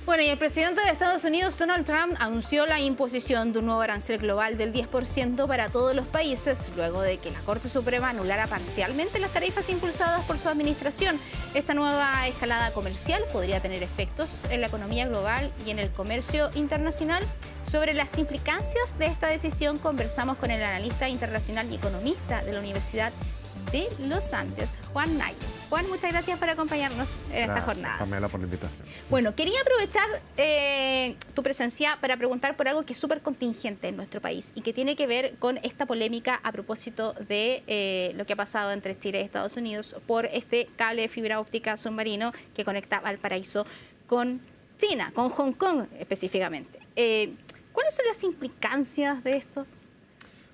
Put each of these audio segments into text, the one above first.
Bueno, y el presidente de Estados Unidos, Donald Trump, anunció la imposición de un nuevo arancel global del 10% para todos los países, luego de que la Corte Suprema anulara parcialmente las tarifas impulsadas por su administración. Esta nueva escalada comercial podría tener efectos en la economía global y en el comercio internacional. Sobre las implicancias de esta decisión conversamos con el analista internacional y economista de la Universidad de los Andes, Juan Naya. Juan, muchas gracias por acompañarnos en esta jornada. Pamela, por la invitación. Bueno, quería aprovechar tu presencia para preguntar por algo que es súper contingente en nuestro país y que tiene que ver con esta polémica a propósito de lo que ha pasado entre Chile y Estados Unidos por este cable de fibra óptica submarino que conecta Valparaíso con China, con Hong Kong específicamente. ¿Cuáles son las implicancias de esto?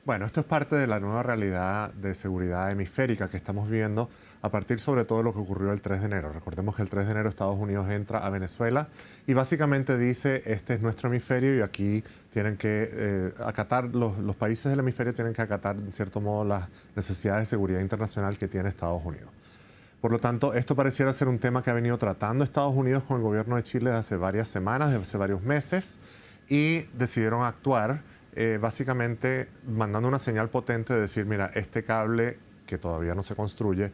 Bueno, esto es parte de la nueva realidad de seguridad hemisférica que estamos viendo a partir sobre todo de lo que ocurrió el 3 de enero. Recordemos que el 3 de enero Estados Unidos entra a Venezuela y básicamente dice, este es nuestro hemisferio y aquí tienen que acatar, los países del hemisferio tienen que acatar en cierto modo las necesidades de seguridad internacional que tiene Estados Unidos. Por lo tanto, esto pareciera ser un tema que ha venido tratando Estados Unidos con el gobierno de Chile desde hace varias semanas, desde hace varios meses, y decidieron actuar básicamente mandando una señal potente de decir, mira, este cable que todavía no se construye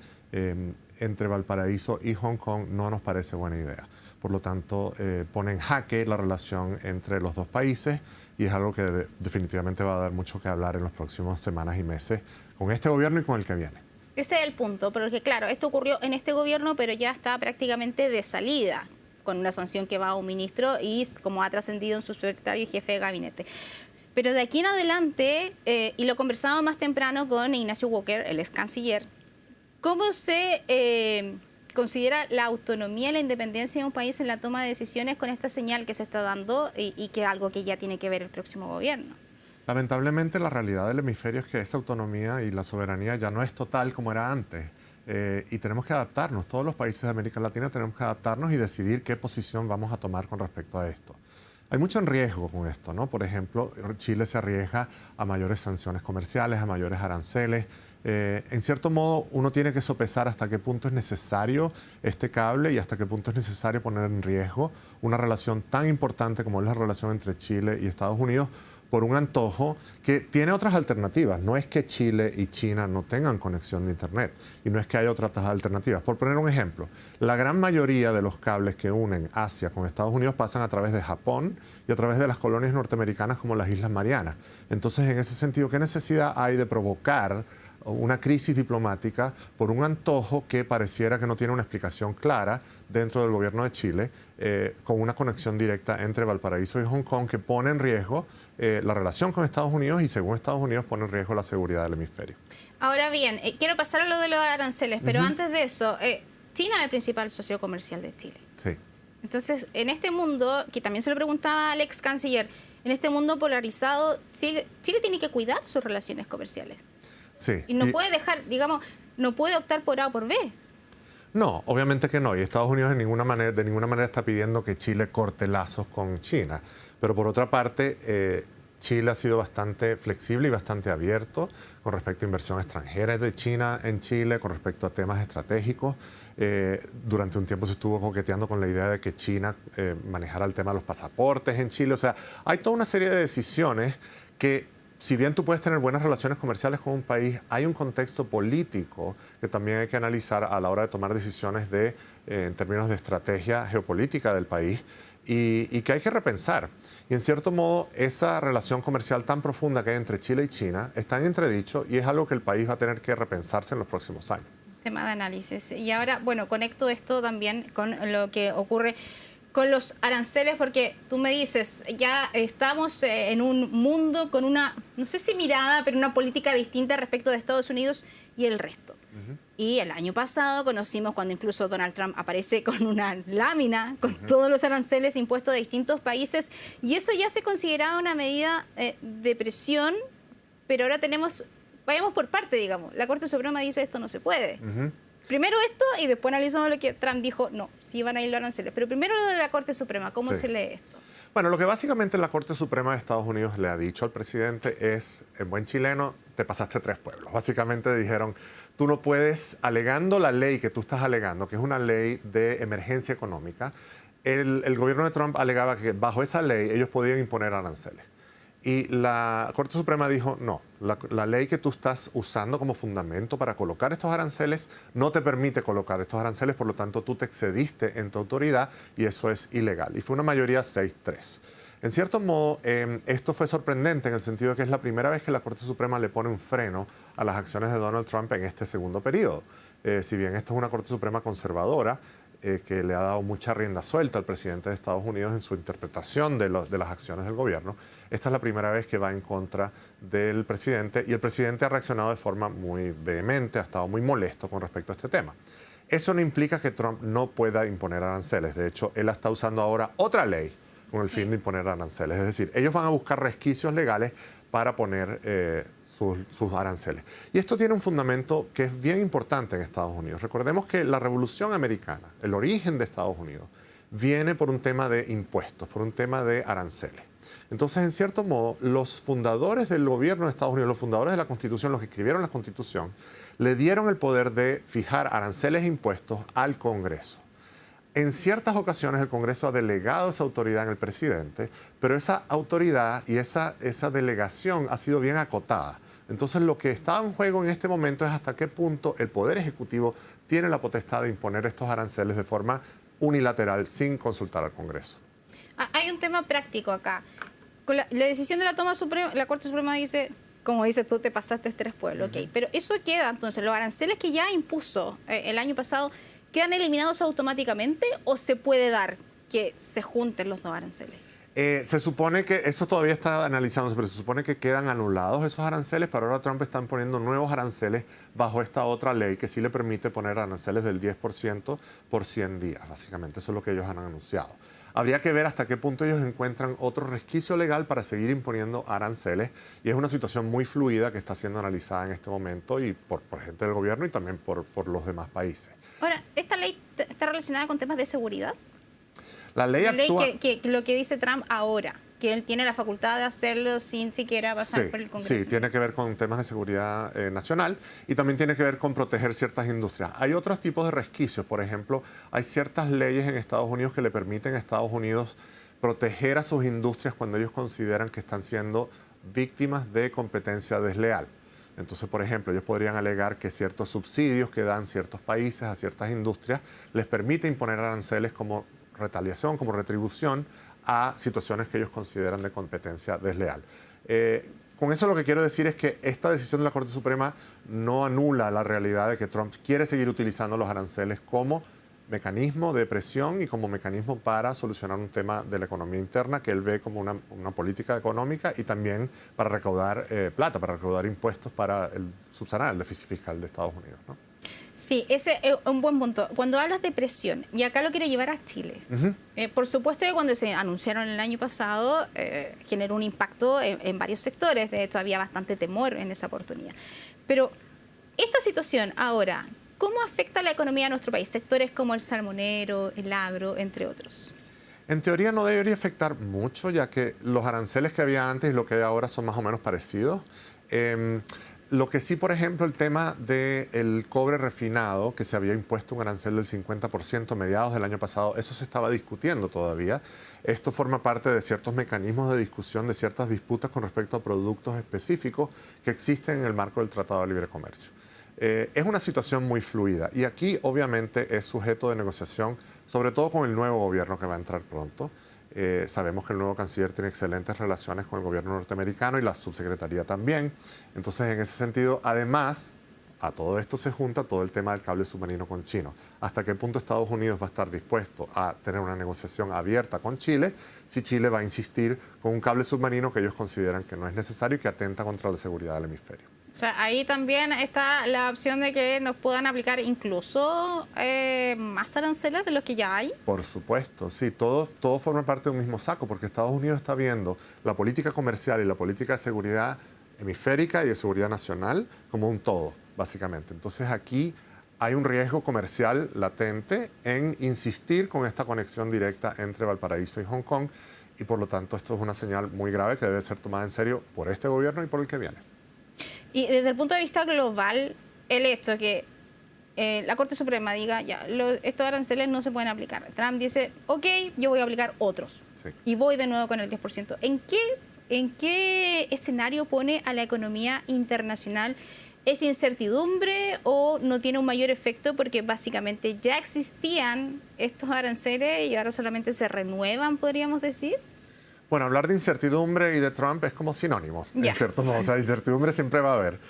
entre Valparaíso y Hong Kong no nos parece buena idea. Por lo tanto, pone en jaque la relación entre los dos países y es algo que definitivamente va a dar mucho que hablar en las próximas semanas y meses con este gobierno y con el que viene. Ese es el punto, porque claro, esto ocurrió en este gobierno, pero ya está prácticamente de salida, con una sanción que va a un ministro y como ha trascendido en su secretario y jefe de gabinete. Pero de aquí en adelante, y lo conversaba más temprano con Ignacio Walker, el ex canciller, ¿cómo se considera la autonomía y la independencia de un país en la toma de decisiones con esta señal que se está dando y que es algo que ya tiene que ver el próximo gobierno? Lamentablemente la realidad del hemisferio es que esa autonomía y la soberanía ya no es total como era antes. Y tenemos que adaptarnos, todos los países de América Latina tenemos que adaptarnos y decidir qué posición vamos a tomar con respecto a esto. Hay mucho en riesgo con esto, ¿no? Por ejemplo, Chile se arriesga a mayores sanciones comerciales, a mayores aranceles. En cierto modo, uno tiene que sopesar hasta qué punto es necesario este cable y hasta qué punto es necesario poner en riesgo una relación tan importante como es la relación entre Chile y Estados Unidos por un antojo que tiene otras alternativas. No es que Chile y China no tengan conexión de Internet y no es que haya otras alternativas. Por poner un ejemplo, la gran mayoría de los cables que unen Asia con Estados Unidos pasan a través de Japón y a través de las colonias norteamericanas como las Islas Marianas. Entonces, en ese sentido, ¿qué necesidad hay de provocar una crisis diplomática por un antojo que pareciera que no tiene una explicación clara dentro del gobierno de Chile, con una conexión directa entre Valparaíso y Hong Kong que pone en riesgo la relación con Estados Unidos y según Estados Unidos pone en riesgo la seguridad del hemisferio? Ahora bien, quiero pasar a lo de los aranceles, pero antes de eso, China es el principal socio comercial de Chile. Sí. Entonces, en este mundo, que también se lo preguntaba al ex canciller, en este mundo polarizado, Chile tiene que cuidar sus relaciones comerciales. Sí. Y no puede dejar, digamos, no puede optar por A o por B. No, obviamente que no. Y Estados Unidos de ninguna manera está pidiendo que Chile corte lazos con China. Pero por otra parte, Chile ha sido bastante flexible y bastante abierto con respecto a inversión extranjera de China en Chile, con respecto a temas estratégicos. Durante un tiempo se estuvo coqueteando con la idea de que China manejara el tema de los pasaportes en Chile. O sea, hay toda una serie de decisiones que, si bien tú puedes tener buenas relaciones comerciales con un país, hay un contexto político que también hay que analizar a la hora de tomar decisiones en términos de estrategia geopolítica del país y que hay que repensar. Y en cierto modo, esa relación comercial tan profunda que hay entre Chile y China está en entredicho y es algo que el país va a tener que repensarse en los próximos años. Tema de análisis. Y ahora, bueno, conecto esto también con lo que ocurre con los aranceles, porque tú me dices, ya estamos en un mundo con una, no sé si mirada, pero una política distinta respecto de Estados Unidos y el resto. Y el año pasado conocimos cuando incluso Donald Trump aparece con una lámina con todos los aranceles impuestos de distintos países, y eso ya se consideraba una medida de presión, pero ahora vayamos por parte, digamos. La Corte Suprema dice esto no se puede. Primero esto y después analizamos lo que Trump dijo, no, sí van a ir los aranceles. Pero primero lo de la Corte Suprema, ¿cómo se lee esto? Bueno, lo que básicamente la Corte Suprema de Estados Unidos le ha dicho al presidente es, en buen chileno, te pasaste 3 pueblos. Básicamente dijeron, tú no puedes, alegando la ley que tú estás alegando, que es una ley de emergencia económica, el gobierno de Trump alegaba que bajo esa ley ellos podían imponer aranceles. Y la Corte Suprema dijo, no, la ley que tú estás usando como fundamento para colocar estos aranceles no te permite colocar estos aranceles, por lo tanto tú te excediste en tu autoridad y eso es ilegal. Y fue una mayoría 6-3. En cierto modo, esto fue sorprendente en el sentido de que es la primera vez que la Corte Suprema le pone un freno a las acciones de Donald Trump en este segundo periodo. Si bien esta es una Corte Suprema conservadora, que le ha dado mucha rienda suelta al presidente de Estados Unidos en su interpretación de las acciones del gobierno, esta es la primera vez que va en contra del presidente y el presidente ha reaccionado de forma muy vehemente, ha estado muy molesto con respecto a este tema. Eso no implica que Trump no pueda imponer aranceles. De hecho, él está usando ahora otra ley con el fin de imponer aranceles. Es decir, ellos van a buscar resquicios legales para poner sus aranceles. Y esto tiene un fundamento que es bien importante en Estados Unidos. Recordemos que la Revolución Americana, el origen de Estados Unidos, viene por un tema de impuestos, por un tema de aranceles. Entonces, en cierto modo, los fundadores del gobierno de Estados Unidos, los fundadores de la Constitución, los que escribieron la Constitución, le dieron el poder de fijar aranceles e impuestos al Congreso. En ciertas ocasiones el Congreso ha delegado esa autoridad en el presidente, pero esa autoridad y esa delegación ha sido bien acotada. Entonces lo que está en juego en este momento es hasta qué punto el Poder Ejecutivo tiene la potestad de imponer estos aranceles de forma unilateral sin consultar al Congreso. Hay un tema práctico acá. Con la decisión de la toma suprema, la Corte Suprema dice, como dices tú, te pasaste 3 pueblos, ok. Pero eso queda, entonces, los aranceles que ya impuso el año pasado, ¿quedan eliminados automáticamente o se puede dar que se junten los 2 aranceles? Se supone que, eso todavía está analizándose, pero se supone que quedan anulados esos aranceles, pero ahora Trump está poniendo nuevos aranceles bajo esta otra ley que sí le permite poner aranceles del 10% por 100 días, básicamente. Eso es lo que ellos han anunciado. Habría que ver hasta qué punto ellos encuentran otro resquicio legal para seguir imponiendo aranceles y es una situación muy fluida que está siendo analizada en este momento y por gente del gobierno y también por los demás países. Ahora, ¿esta ley está relacionada con temas de seguridad? La ley actúa... que lo que dice Trump ahora, que él tiene la facultad de hacerlo sin siquiera pasar por el Congreso. Sí, tiene que ver con temas de seguridad nacional y también tiene que ver con proteger ciertas industrias. Hay otros tipos de resquicios, por ejemplo, hay ciertas leyes en Estados Unidos que le permiten a Estados Unidos proteger a sus industrias cuando ellos consideran que están siendo víctimas de competencia desleal. Entonces, por ejemplo, ellos podrían alegar que ciertos subsidios que dan ciertos países a ciertas industrias les permite imponer aranceles como retaliación, como retribución a situaciones que ellos consideran de competencia desleal. Con eso lo que quiero decir es que esta decisión de la Corte Suprema no anula la realidad de que Trump quiere seguir utilizando los aranceles como mecanismo de presión y como mecanismo para solucionar un tema de la economía interna que él ve como una política económica y también para recaudar plata, para recaudar impuestos para subsanar el déficit fiscal de Estados Unidos, ¿no? Sí, ese es un buen punto. Cuando hablas de presión, y acá lo quiero llevar a Chile, por supuesto que cuando se anunciaron el año pasado generó un impacto en varios sectores, de hecho había bastante temor en esa oportunidad. Pero esta situación ahora, ¿cómo afecta a la economía de nuestro país? Sectores como el salmonero, el agro, entre otros. En teoría no debería afectar mucho, ya que los aranceles que había antes y lo que hay ahora son más o menos parecidos. Lo que sí, por ejemplo, el tema del cobre refinado, que se había impuesto un arancel del 50% a mediados del año pasado, eso se estaba discutiendo todavía. Esto forma parte de ciertos mecanismos de discusión de ciertas disputas con respecto a productos específicos que existen en el marco del Tratado de Libre Comercio. Es una situación muy fluida y aquí obviamente es sujeto de negociación, sobre todo con el nuevo gobierno que va a entrar pronto. Sabemos que el nuevo canciller tiene excelentes relaciones con el gobierno norteamericano y la subsecretaría también. Entonces, en ese sentido, además, a todo esto se junta todo el tema del cable submarino con China. ¿Hasta qué punto Estados Unidos va a estar dispuesto a tener una negociación abierta con Chile si Chile va a insistir con un cable submarino que ellos consideran que no es necesario y que atenta contra la seguridad del hemisferio? O sea, ahí también está la opción de que nos puedan aplicar incluso más aranceles de los que ya hay. Por supuesto, sí, todo forma parte de un mismo saco, porque Estados Unidos está viendo la política comercial y la política de seguridad hemisférica y de seguridad nacional como un todo, básicamente. Entonces aquí hay un riesgo comercial latente en insistir con esta conexión directa entre Valparaíso y Hong Kong y por lo tanto esto es una señal muy grave que debe ser tomada en serio por este gobierno y por el que viene. Y desde el punto de vista global, el hecho que la Corte Suprema diga, ya, estos aranceles no se pueden aplicar. Trump dice, ok, yo voy a aplicar otros. Sí. Y voy de nuevo con el 10%. ¿En qué escenario pone a la economía internacional? ¿Es incertidumbre o no tiene un mayor efecto porque básicamente ya existían estos aranceles y ahora solamente se renuevan, podríamos decir? Bueno, hablar de incertidumbre y de Trump es como sinónimo, Ya. en cierto modo. O sea, incertidumbre siempre va a haber.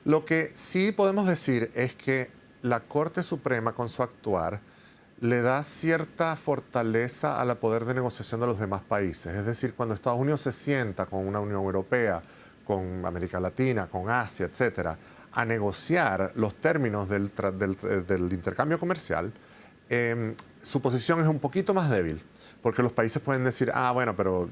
Lo que sí podemos decir es que la Corte Suprema, con su actuar, le da cierta fortaleza al poder de negociación de los demás países. Es decir, cuando Estados Unidos se sienta con una Unión Europea, con América Latina, con Asia, etcétera, a negociar los términos del intercambio comercial, su posición es un poquito más débil, porque los países pueden decir, bueno, pero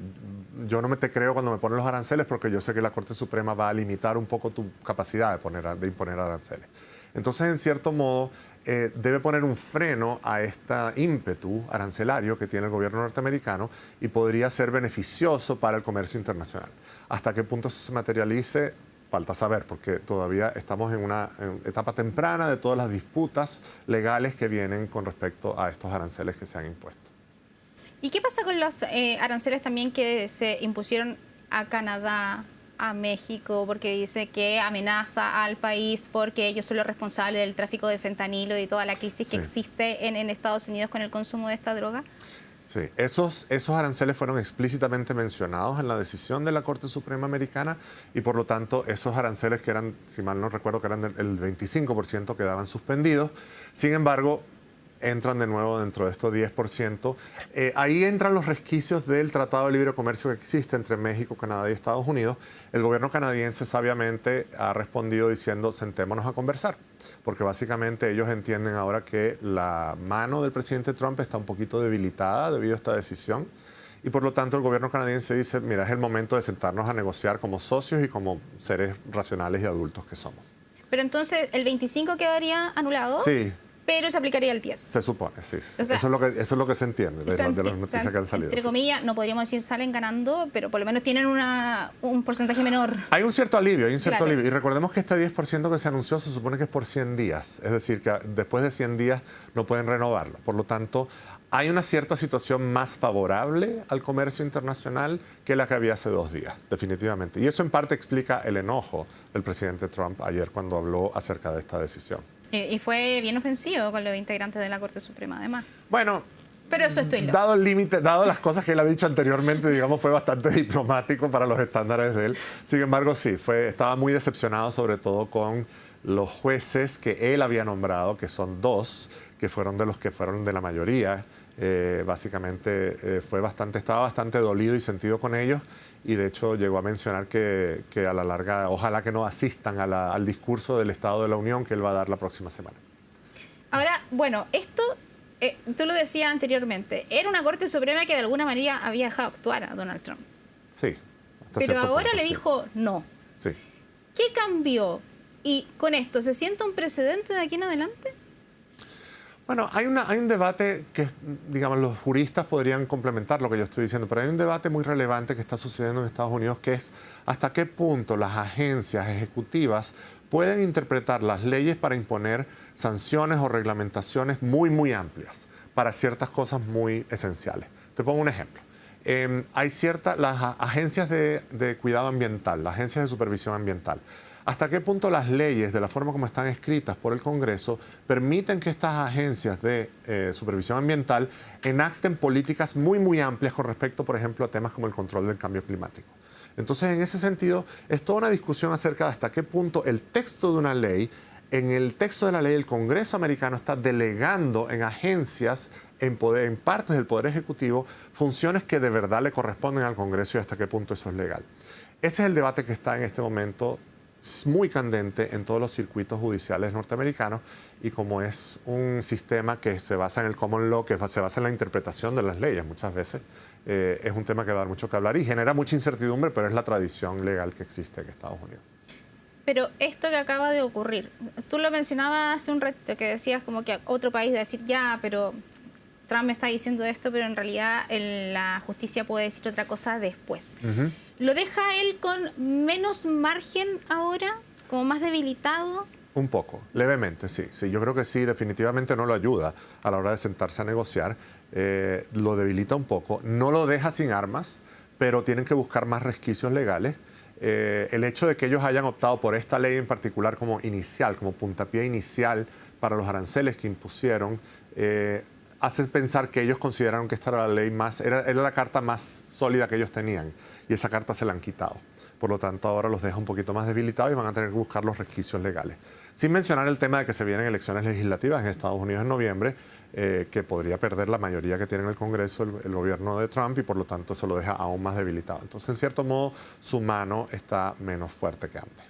yo no te creo cuando me ponen los aranceles porque yo sé que la Corte Suprema va a limitar un poco tu capacidad de imponer aranceles. Entonces, en cierto modo, debe poner un freno a este ímpetu arancelario que tiene el gobierno norteamericano y podría ser beneficioso para el comercio internacional. Hasta qué punto eso se materialice, falta saber, porque todavía estamos en una etapa temprana de todas las disputas legales que vienen con respecto a estos aranceles que se han impuesto. ¿Y qué pasa con los aranceles también que se impusieron a Canadá, a México, porque dice que amenaza al país porque ellos son los responsables del tráfico de fentanilo y toda la crisis que existe en Estados Unidos con el consumo de esta droga? Sí, esos aranceles fueron explícitamente mencionados en la decisión de la Corte Suprema Americana y por lo tanto esos aranceles que eran, si mal no recuerdo, que eran el 25% quedaban suspendidos. Sin embargo, entran de nuevo dentro de estos 10%. Ahí entran los resquicios del Tratado de Libre Comercio que existe entre México, Canadá y Estados Unidos. El gobierno canadiense sabiamente ha respondido diciendo, sentémonos a conversar, porque básicamente ellos entienden ahora que la mano del presidente Trump está un poquito debilitada debido a esta decisión y por lo tanto el gobierno canadiense dice, mira, es el momento de sentarnos a negociar como socios y como seres racionales y adultos que somos. Pero entonces, ¿el 25 quedaría anulado? Sí. Pero se aplicaría el 10. Se supone, sí. O sea, eso es lo que se entiende de las noticias que han salido. Entre comillas, no podríamos decir salen ganando, pero por lo menos tienen un porcentaje menor. Hay un cierto alivio, Claro. Y recordemos que este 10% que se anunció se supone que es por 100 días. Es decir, que después de 100 días no pueden renovarlo. Por lo tanto, hay una cierta situación más favorable al comercio internacional que la que había hace 2 días, definitivamente. Y eso en parte explica el enojo del presidente Trump ayer cuando habló acerca de esta decisión. Y fue bien ofensivo con los integrantes de la Corte Suprema, además. Bueno, pero eso estoy loco. dado el límite, dado las cosas que él ha dicho anteriormente, digamos, fue bastante diplomático para los estándares de él. Sin embargo, sí, estaba muy decepcionado sobre todo con los jueces que él había nombrado, que son 2, que fueron de los que fueron de la mayoría. Básicamente estaba bastante dolido y sentido con ellos y de hecho llegó a mencionar que a la larga ojalá que no asistan al discurso del Estado de la Unión que él va a dar la próxima semana. Ahora, bueno, esto, tú lo decías anteriormente, era una Corte Suprema que de alguna manera había dejado actuar a Donald Trump. Sí. Pero ahora punto, le sí. dijo no. Sí. ¿Qué cambió? Y con esto, ¿se siente un precedente de aquí en adelante? Bueno, hay un debate que, digamos, los juristas podrían complementar lo que yo estoy diciendo, pero hay un debate muy relevante que está sucediendo en Estados Unidos, que es hasta qué punto las agencias ejecutivas pueden interpretar las leyes para imponer sanciones o reglamentaciones muy, muy amplias para ciertas cosas muy esenciales. Te pongo un ejemplo. Las agencias de cuidado ambiental, las agencias de supervisión ambiental, ¿hasta qué punto las leyes, de la forma como están escritas por el Congreso, permiten que estas agencias de supervisión ambiental enacten políticas muy, muy amplias con respecto, por ejemplo, a temas como el control del cambio climático? Entonces, en ese sentido, es toda una discusión acerca de hasta qué punto el texto de una ley, en el texto de la ley, el Congreso americano está delegando en agencias, en partes del Poder Ejecutivo, funciones que de verdad le corresponden al Congreso y hasta qué punto eso es legal. Ese es el debate que está en este momento muy candente en todos los circuitos judiciales norteamericanos y como es un sistema que se basa en el common law, que se basa en la interpretación de las leyes muchas veces, es un tema que va a dar mucho que hablar y genera mucha incertidumbre, pero es la tradición legal que existe en Estados Unidos. Pero esto que acaba de ocurrir, tú lo mencionabas hace un ratito, que decías como que otro país de decir, ya, pero Trump me está diciendo esto, pero en realidad la justicia puede decir otra cosa después. ¿Lo deja él con menos margen ahora, como más debilitado? Un poco, levemente, sí. Sí, yo creo que sí, definitivamente no lo ayuda a la hora de sentarse a negociar. Lo debilita un poco. No lo deja sin armas, pero tienen que buscar más resquicios legales. El hecho de que ellos hayan optado por esta ley en particular como inicial, como puntapié inicial para los aranceles que impusieron, hace pensar que ellos consideraron que esta era la ley más, era la carta más sólida que ellos tenían, y esa carta se la han quitado. Por lo tanto, ahora los deja un poquito más debilitados y van a tener que buscar los resquicios legales. Sin mencionar el tema de que se vienen elecciones legislativas en Estados Unidos en noviembre, que podría perder la mayoría que tiene en el Congreso el gobierno de Trump, y por lo tanto eso lo deja aún más debilitado. Entonces, en cierto modo, su mano está menos fuerte que antes.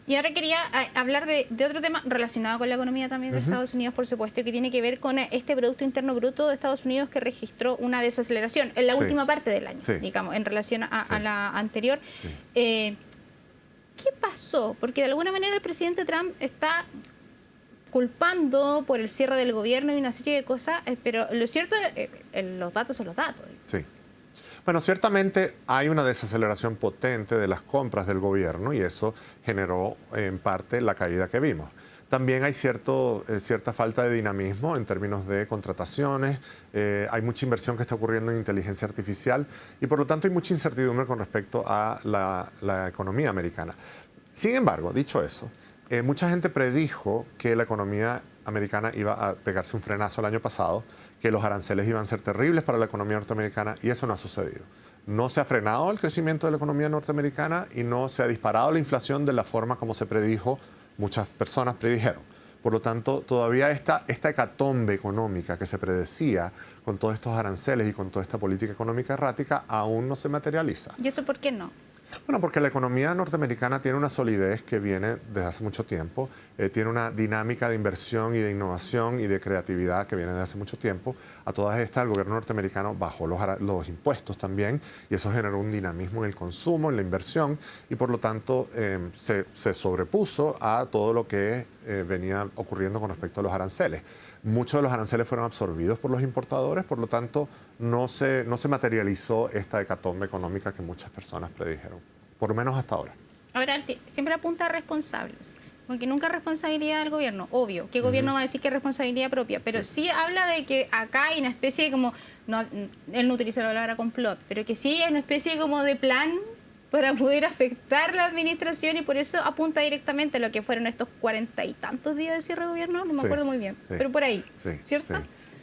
Y ahora quería hablar de otro tema relacionado con la economía también de Estados Unidos, por supuesto, que tiene que ver con este Producto Interno Bruto de Estados Unidos, que registró una desaceleración en la última parte del año, digamos, en relación a la anterior. Sí. ¿Qué pasó? Porque de alguna manera el presidente Trump está culpando por el cierre del gobierno y una serie de cosas, pero lo cierto es los datos son los datos. Sí. Bueno, ciertamente hay una desaceleración potente de las compras del gobierno, y eso generó en parte la caída que vimos. También hay cierta falta de dinamismo en términos de contrataciones, hay mucha inversión que está ocurriendo en inteligencia artificial, y por lo tanto hay mucha incertidumbre con respecto a la economía americana. Sin embargo, dicho eso, mucha gente predijo que la economía americana iba a pegarse un frenazo el año pasado, que los aranceles iban a ser terribles para la economía norteamericana, y eso no ha sucedido. No se ha frenado el crecimiento de la economía norteamericana y no se ha disparado la inflación de la forma como se predijo, muchas personas predijeron. Por lo tanto, todavía esta hecatombe económica que se predecía con todos estos aranceles y con toda esta política económica errática aún no se materializa. ¿Y eso por qué no? Bueno, porque la economía norteamericana tiene una solidez que viene desde hace mucho tiempo, tiene una dinámica de inversión y de innovación y de creatividad que viene desde hace mucho tiempo. A todas estas, el gobierno norteamericano bajó los impuestos también, y eso generó un dinamismo en el consumo, en la inversión, y por lo tanto se sobrepuso a todo lo que venía ocurriendo con respecto a los aranceles. Muchos de los aranceles fueron absorbidos por los importadores, por lo tanto no se materializó esta hecatombe económica que muchas personas predijeron, por lo menos hasta ahora. Ahora, siempre apunta a responsables, porque nunca es responsabilidad del gobierno, obvio. ¿Qué gobierno va a decir que es responsabilidad propia? Pero sí habla de que acá hay una especie de como, no, él no utiliza la palabra complot, pero que sí hay una especie como de plan para poder afectar la administración, y por eso apunta directamente a lo que fueron estos 40 y tantos días de cierre de gobierno, no me acuerdo muy bien, pero por ahí, ¿cierto?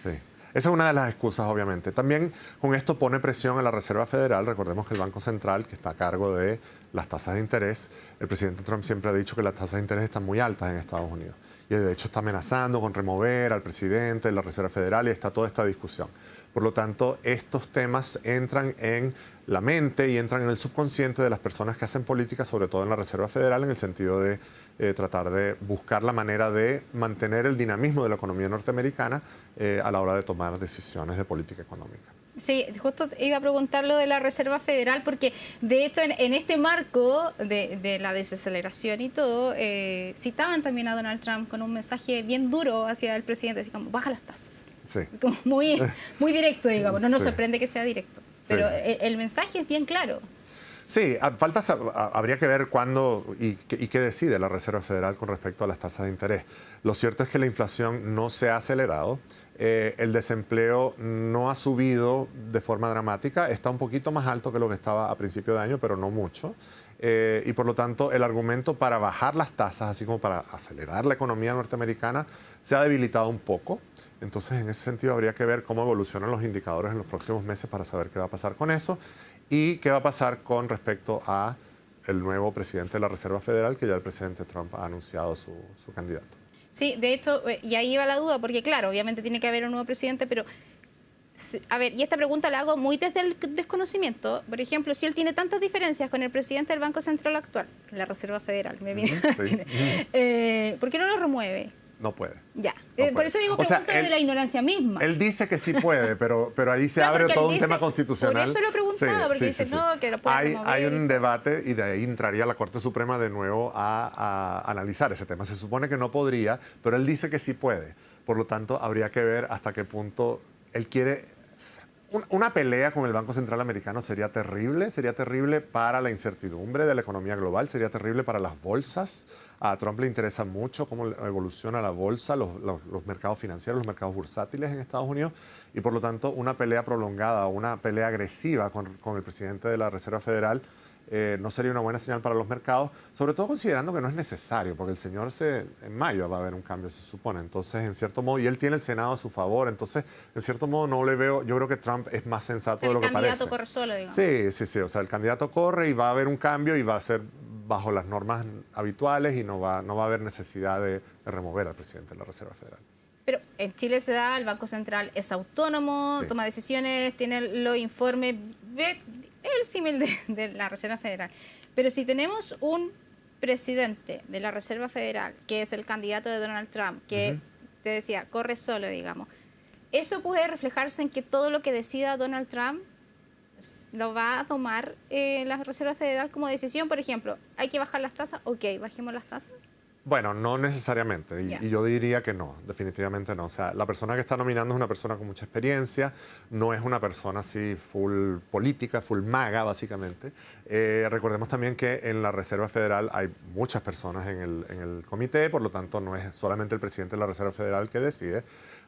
Sí. Esa es una de las excusas, obviamente. También con esto pone presión a la Reserva Federal. Recordemos que el Banco Central, que está a cargo de las tasas de interés, el presidente Trump siempre ha dicho que las tasas de interés están muy altas en Estados Unidos. Y de hecho está amenazando con remover al presidente de la Reserva Federal, y está toda esta discusión. Por lo tanto, estos temas entran en la mente y entran en el subconsciente de las personas que hacen política, sobre todo en la Reserva Federal, en el sentido de tratar de buscar la manera de mantener el dinamismo de la economía norteamericana a la hora de tomar decisiones de política económica. Sí, justo iba a preguntar lo de la Reserva Federal, porque de hecho en este marco de la desaceleración y todo, citaban también a Donald Trump con un mensaje bien duro hacia el presidente, así como, baja las tasas. Sí. Como muy directo, digamos. No nos Sí. sorprende que sea directo, pero el mensaje es bien claro. Sí, habría que ver cuándo y qué decide la Reserva Federal con respecto a las tasas de interés. Lo cierto es que la inflación no se ha acelerado, el desempleo no ha subido de forma dramática, está un poquito más alto que lo que estaba a principio de año, pero no mucho. Y por lo tanto, el argumento para bajar las tasas, así como para acelerar la economía norteamericana, se ha debilitado un poco. Entonces, en ese sentido, habría que ver cómo evolucionan los indicadores en los próximos meses para saber qué va a pasar con eso y qué va a pasar con respecto a el nuevo presidente de la Reserva Federal, que ya el presidente Trump ha anunciado su candidato. Sí, de hecho, y ahí va la duda, porque claro, obviamente tiene que haber un nuevo presidente, pero a ver, y esta pregunta la hago muy desde el desconocimiento. Por ejemplo, si él tiene tantas diferencias con el presidente del Banco Central actual, la Reserva Federal, me viene, ¿por qué no lo remueve? No puede. Ya. No por eso digo, pregunta de la ignorancia misma. Él dice que sí puede, pero ahí se Claro, abre todo un dice, tema constitucional. Por eso lo preguntaba, porque dice, no, que lo puede remover. Hay un debate, y de ahí entraría la Corte Suprema de nuevo a analizar ese tema. Se supone que no podría, pero él dice que sí puede. Por lo tanto, habría que ver hasta qué punto él quiere Una pelea con el Banco Central Americano sería terrible para la incertidumbre de la economía global, sería terrible para las bolsas. A Trump le interesa mucho cómo evoluciona la bolsa, los mercados financieros, los mercados bursátiles en Estados Unidos, y por lo tanto una pelea prolongada, una pelea agresiva con el presidente de la Reserva Federal no sería una buena señal para los mercados, sobre todo considerando que no es necesario, porque el señor en mayo va a haber un cambio, se supone. Entonces, en cierto modo, y él tiene el Senado a su favor, entonces, en cierto modo, no le veo, yo creo que Trump es más sensato de lo que parece. El candidato corre solo, digamos. Sí, o sea, el candidato corre y va a haber un cambio y va a ser bajo las normas habituales y no va a haber necesidad de remover al presidente de la Reserva Federal. Pero en Chile se da, el Banco Central es autónomo, Sí. toma decisiones, tiene los informes, ve el símil de la Reserva Federal. Pero si tenemos un presidente de la Reserva Federal, que es el candidato de Donald Trump, que te decía, corre solo, digamos, eso puede reflejarse en que todo lo que decida Donald Trump lo va a tomar la Reserva Federal como decisión. Por ejemplo, ¿hay que bajar las tasas? Ok, bajemos las tasas. Bueno, no necesariamente, y yo diría que no, definitivamente no. O sea, la persona que está nominando es una persona con mucha experiencia, no es una persona así full política, full maga, básicamente. Recordemos también que en la Reserva Federal hay muchas personas en el comité, por lo tanto no es solamente el presidente de la Reserva Federal que decide.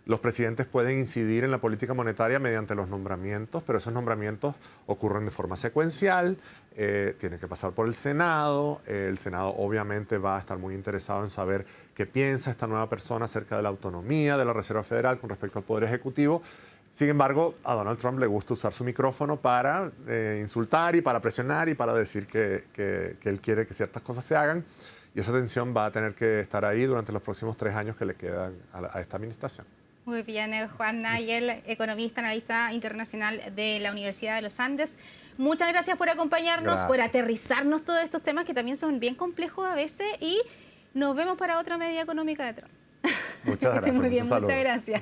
Los presidentes pueden incidir en la política monetaria mediante los nombramientos, pero esos nombramientos ocurren de forma secuencial, tienen que pasar por el Senado. El Senado obviamente va a estar muy interesado en saber qué piensa esta nueva persona acerca de la autonomía de la Reserva Federal con respecto al Poder Ejecutivo. Sin embargo, a Donald Trump le gusta usar su micrófono para insultar y para presionar y para decir que él quiere que ciertas cosas se hagan. Y esa tensión va a tener que estar ahí durante los próximos 3 años que le quedan a esta administración. Muy bien, Juan Nayel, economista, analista internacional de la Universidad de los Andes. Muchas gracias por acompañarnos, por aterrizarnos todos estos temas que también son bien complejos a veces, y nos vemos para otra media económica de Trump. Muchas gracias. Muy bien, muchas gracias.